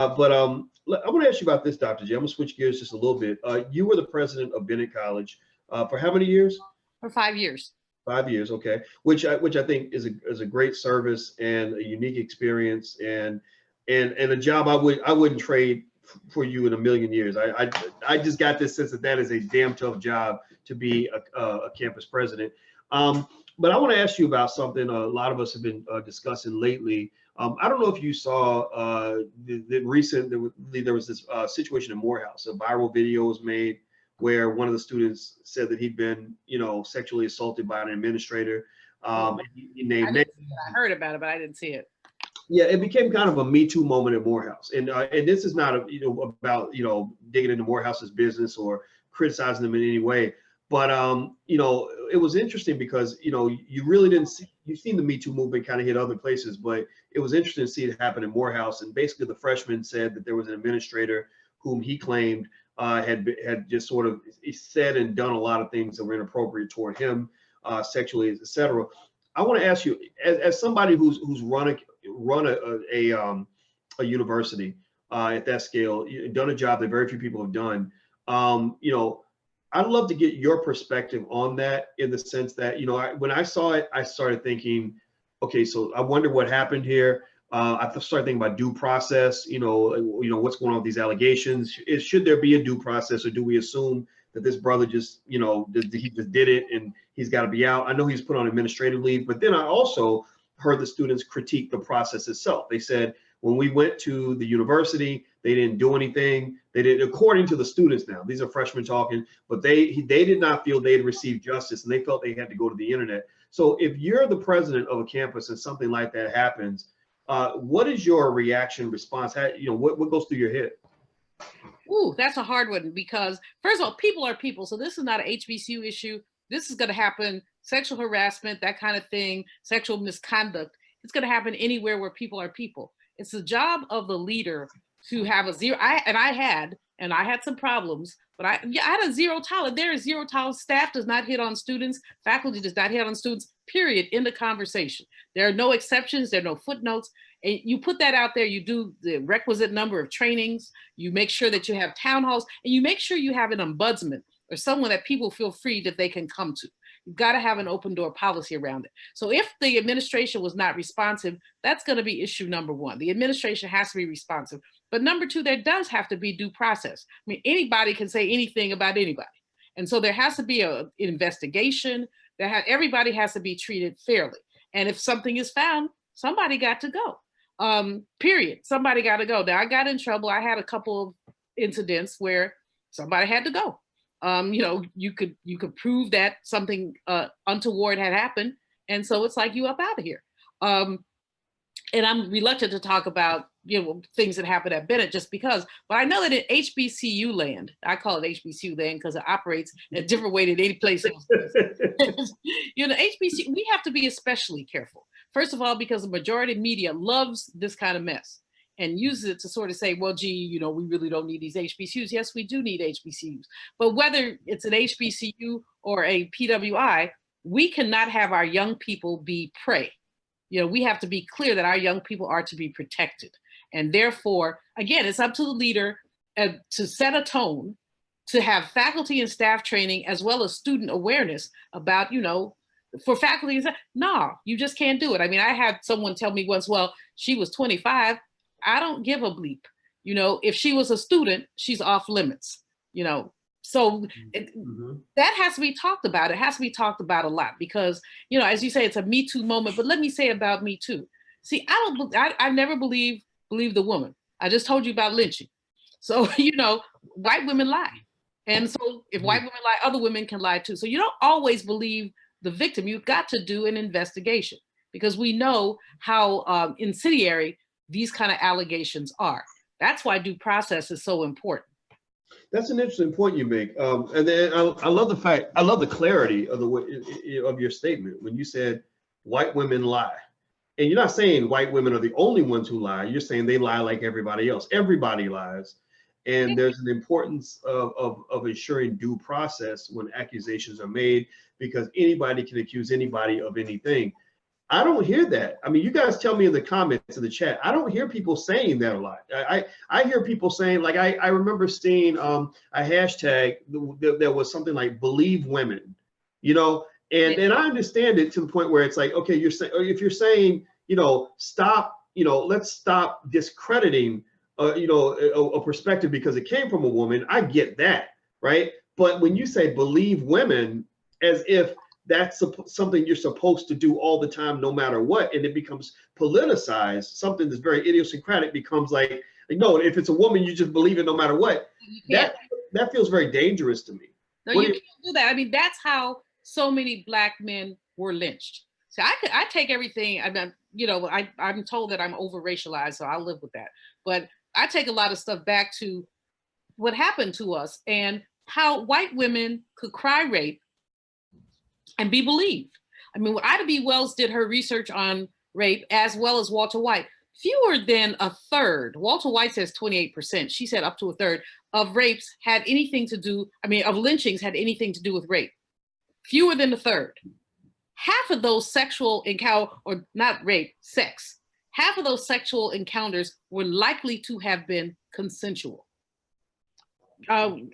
I want to ask you about this, Dr. J. I'm going to switch gears just a little bit. You were the president of Bennett College for how many years? For 5 years. 5 years, okay. Which I think is a great service and a unique experience and a job I wouldn't trade for you in a million years. I just got this sense that is a damn tough job to be a campus president. But I want to ask you about something a lot of us have been discussing lately. I don't know if you saw there was this situation in Morehouse. A viral video was made where one of the students said that he'd been, sexually assaulted by an administrator. He named names. I heard about it, but I didn't see it. Yeah, it became kind of a Me Too moment at Morehouse, and this is not about digging into Morehouse's business or criticizing them in any way. But it was interesting because you really didn't see, you've seen the Me Too movement kind of hit other places, but it was interesting to see it happen in Morehouse. And basically, the freshman said that there was an administrator whom he claimed had just sort of said and done a lot of things that were inappropriate toward him, sexually, etc. I want to ask you, as somebody who's run a university at that scale, done a job that very few people have done, I'd love to get your perspective on that, in the sense that, when I saw it, I started thinking, okay, so I wonder what happened here. I started thinking about due process, what's going on with these allegations. Should there be a due process, or do we assume that this brother just, he just did it and he's got to be out? I know he's put on administrative leave, but then I also heard the students critique the process itself. They said, when we went to the university, they didn't do anything. They didn't, according to the students now, these are freshmen talking, but they did not feel they had received justice, and they felt they had to go to the internet. So if you're the president of a campus and something like that happens, what is your reaction, response? What goes through your head? Ooh, that's a hard one, because first of all, people are people. So this is not an HBCU issue. This is going to happen, sexual harassment, that kind of thing, sexual misconduct. It's going to happen anywhere where people are people. It's the job of the leader to have a zero. I had some problems, but I had a zero tolerance. There is zero tolerance. Staff does not hit on students. Faculty does not hit on students, period, in the conversation. There are no exceptions. There are no footnotes. And you put that out there, you do the requisite number of trainings, you make sure that you have town halls, and you make sure you have an ombudsman or someone that people feel free that they can come to. You've got to have an open door policy around it. So if the administration was not responsive, that's going to be issue number one. The administration has to be responsive. But number two, there does have to be due process. I mean, anybody can say anything about anybody. And so there has to be an investigation. Everybody has to be treated fairly. And if something is found, somebody got to go. Period. Somebody got to go. Now, I got in trouble. I had a couple of incidents where somebody had to go. You could prove that something untoward had happened, and so it's like, you up out of here. And I'm reluctant to talk about things that happened at Bennett just because, but I know that in HBCU land, I call it HBCU land because it operates in a different way than any place else. HBCU, we have to be especially careful. First of all, because the majority of media loves this kind of mess and uses it to sort of say, well, gee, we really don't need these HBCUs. Yes, we do need HBCUs. But whether it's an HBCU or a PWI, we cannot have our young people be prey. We have to be clear that our young people are to be protected. And therefore, again, it's up to the leader to set a tone, to have faculty and staff training, as well as student awareness about, for faculty, no, you just can't do it. I mean, I had someone tell me once, well, she was 25. I don't give a bleep. If she was a student, she's off limits, So that has to be talked about. It has to be talked about a lot because, as you say, it's a Me Too moment. But let me say about Me Too. See, I never believe the woman. I just told you about lynching. So, white women lie. And so if white women lie, other women can lie too. So you don't always believe the victim. You've got to do an investigation because we know how incendiary these kind of allegations are. That's why due process is so important. That's an interesting point you make. And then I love the clarity of your statement when you said white women lie. And you're not saying white women are the only ones who lie. You're saying they lie like everybody else. Everybody lies. And there's an importance of ensuring due process when accusations are made, because anybody can accuse anybody of anything. I don't hear that. I mean, you guys tell me in the comments in the chat. I don't hear people saying that a lot. I hear people saying, like, I remember seeing a hashtag that was something like "believe women," you know, and I understand it to the point where it's like, okay, you're saying, if you're saying, you know, stop, you know, let's stop discrediting, you know, a perspective because it came from a woman. I get that, right? But when you say "believe women," as if that's something you're supposed to do all the time, no matter what, and it becomes politicized, something that's very idiosyncratic becomes like, no, if it's a woman, you just believe it no matter what. That feels very dangerous to me. No, you can't do that. I mean, that's how so many Black men were lynched. So I take everything. I mean, you know, I'm told that I'm over racialized, so I'll live with that. But I take a lot of stuff back to what happened to us and how white women could cry rape and be believed. I mean, Ida B. Wells did her research on rape as well as Walter White. Fewer than a third, Walter White says 28%, she said up to a third of rapes had anything to do, I mean, of lynchings had anything to do with rape. Fewer than a third. Half of those sexual encounter, or not rape, sex, half of those sexual encounters were likely to have been consensual. And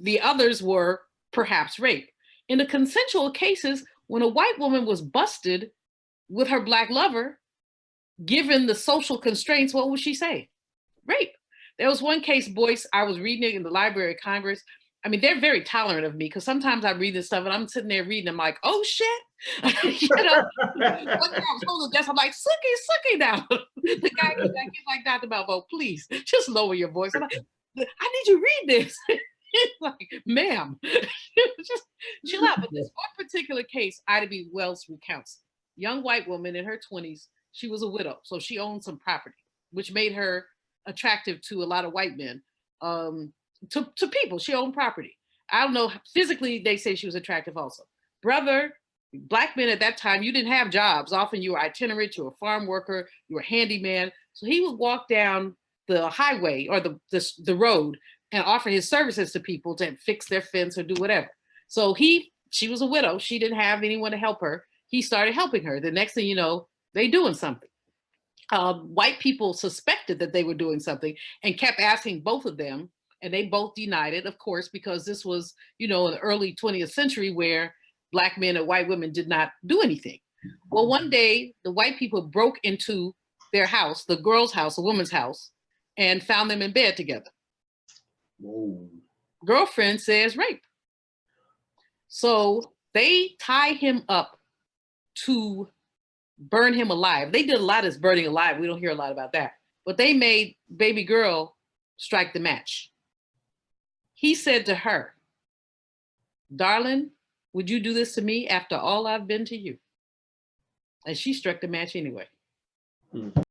the others were perhaps rape. In the consensual cases, when a white woman was busted with her Black lover, given the social constraints, what would she say? Rape. There was one case, Boyce, I was reading it in the Library of Congress. I mean, they're very tolerant of me because sometimes I read this stuff and I'm sitting there reading, I'm like, oh shit. You know, one time I was holding the desk, I'm like, Sookie now. The guy came back, he's like, Dr. Malveaux, please, just lower your voice. I'm like, I need you to read this. Like, ma'am, just chill out. But this one particular case, Ida B. Wells recounts. Young white woman in her 20s, she was a widow, so she owned some property, which made her attractive to a lot of white men. To people, she owned property. I don't know, physically, they say she was attractive also. Brother, Black men at that time, you didn't have jobs. Often you were itinerant, you were a farm worker, you were a handyman. So he would walk down the highway or the road and offer his services to people to fix their fence or do whatever. So she was a widow. She didn't have anyone to help her. He started helping her. The next thing you know, they doing something. White people suspected that they were doing something and kept asking both of them, and they both denied it, of course, because this was, you know, in the early 20th century where Black men and white women did not do anything. Well, one day, the white people broke into their house, the girl's house, the woman's house, and found them in bed together. Whoa. Girlfriend says rape. So they tie him up to burn him alive. They did a lot of burning alive. We don't hear a lot about that. But they made baby girl strike the match. He said to her, darling, would you do this to me after all I've been to you? And she struck the match anyway.